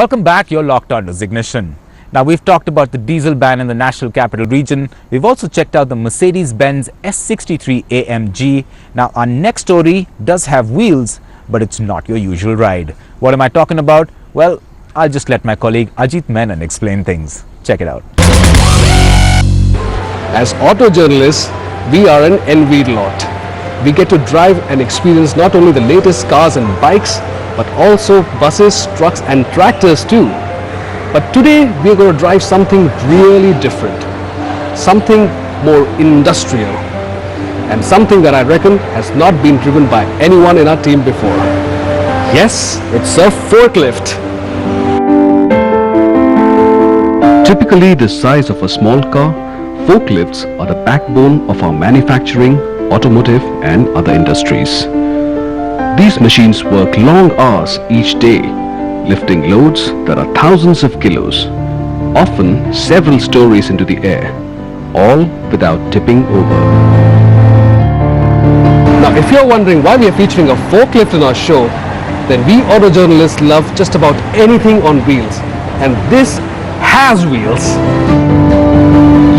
Welcome back, you're locked on to Zeegnition. Now we've talked about the diesel ban in the National Capital Region. We've also checked out the Mercedes-Benz S63 AMG. Now our next story does have wheels, but it's not your usual ride. What am I talking about? Well, I'll just let my colleague Ajit Menon explain things. Check it out. As auto journalists, we are an envied lot. We get to drive and experience not only the latest cars and bikes, but also buses, trucks and tractors too. But today we are going to drive something really different, something more industrial, and something that I reckon has not been driven by anyone in our team before. Yes, it's a forklift. Typically the size of a small car, forklifts are the backbone of our manufacturing, automotive and other industries. These machines work long hours each day, lifting loads that are thousands of kilos, often several stories into the air, all without tipping over. Now if you're wondering why we are featuring a forklift in our show, then we auto journalists love just about anything on wheels, and this has wheels.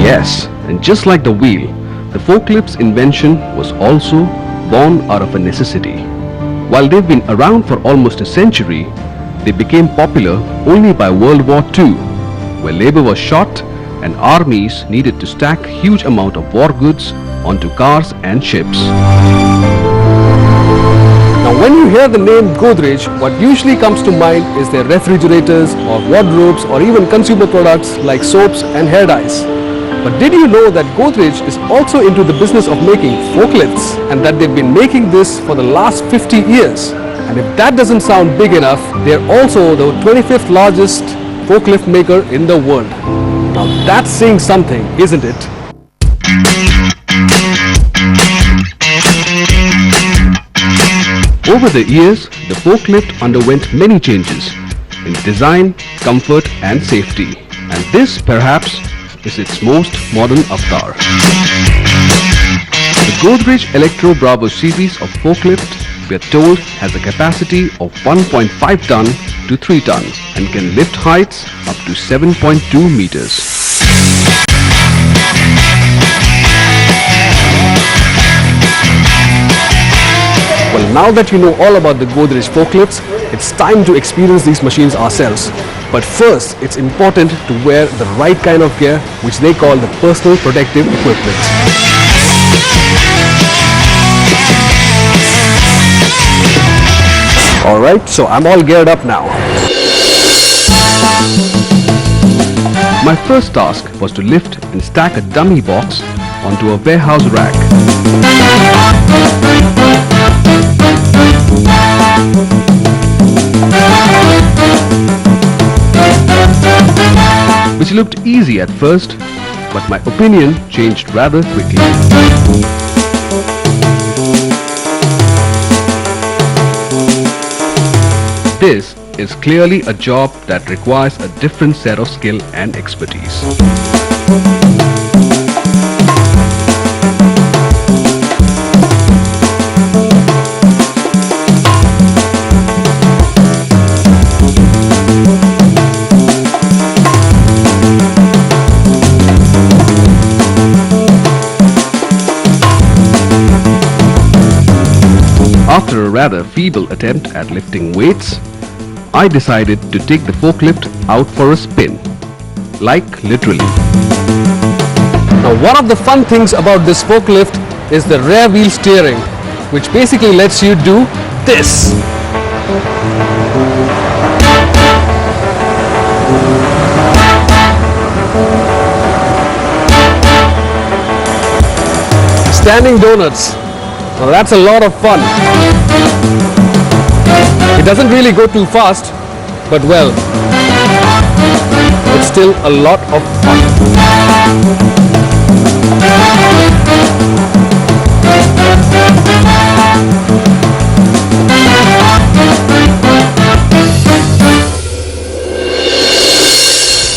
Yes, and just like the wheel, the forklift's invention was also born out of a necessity. While they've been around for almost a century, they became popular only by World War II, where labor was short and armies needed to stack huge amount of war goods onto cars and ships. Now when you hear the name Godrej, what usually comes to mind is their refrigerators or wardrobes or even consumer products like soaps and hair dyes. But did you know that Godrej is also into the business of making forklifts, and that they've been making this for the last 50 years? And if that doesn't sound big enough, they're also the 25th largest forklift maker in the world. Now that's saying something, isn't it? Over the years, the forklift underwent many changes in design, comfort and safety, and this perhaps is its most modern avatar. The Godrej Electro Bravo series of forklift, we are told, has a capacity of 1.5 ton to 3 tons and can lift heights up to 7.2 meters. Well, now that you know all about the Godrej forklifts, it's time to experience these machines ourselves. But first, it's important to wear the right kind of gear, which they call the personal protective equipment. Alright, so I'm all geared up now. My first task was to lift and stack a dummy box onto a warehouse rack. Which looked easy at first, but my opinion changed rather quickly. This is clearly a job that requires a different set of skill and expertise. After a rather feeble attempt at lifting weights, I decided to take the forklift out for a spin. Like literally. Now one of the fun things about this forklift is the rear wheel steering, which basically lets you do this. Standing donuts. Well, that's a lot of fun. It doesn't really go too fast, but well, it's still a lot of fun.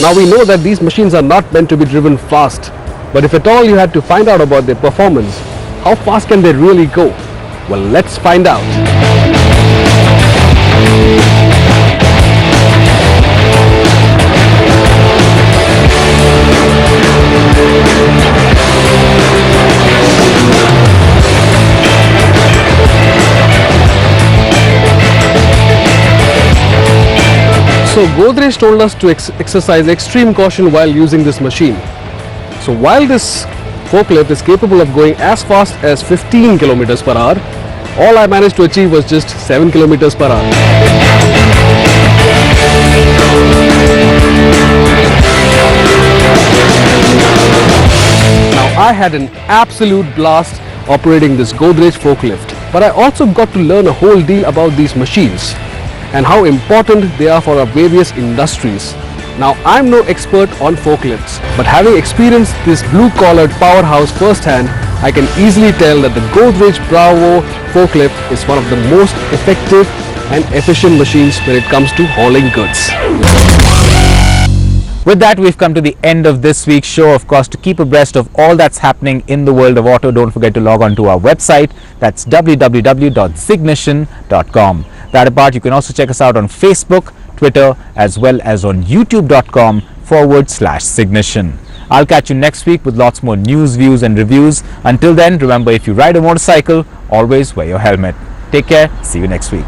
Now we know that these machines are not meant to be driven fast, but if at all you had to find out about their performance, how fast can they really go? Well, let's find out. So Godrej told us to exercise extreme caution while using this machine. So while this forklift is capable of going as fast as 15 kilometers per hour, all I managed to achieve was just 7 kilometers per hour. Now I had an absolute blast operating this Godrej forklift, but I also got to learn a whole deal about these machines and how important they are for our various industries. Now I'm no expert on forklifts, but having experienced this blue-collared powerhouse firsthand, I can easily tell that the Godrej Bravo forklift is one of the most effective and efficient machines when it comes to hauling goods. With that, we've come to the end of this week's show. Of course, to keep abreast of all that's happening in the world of auto, don't forget to log on to our website. That's www.zeegnition.com. That apart, you can also check us out on Facebook, Twitter, as well as on youtube.com/Zeegnition. I'll catch you next week with lots more news, views and reviews. Until then, remember, if you ride a motorcycle, always wear your helmet. Take care. See you next week.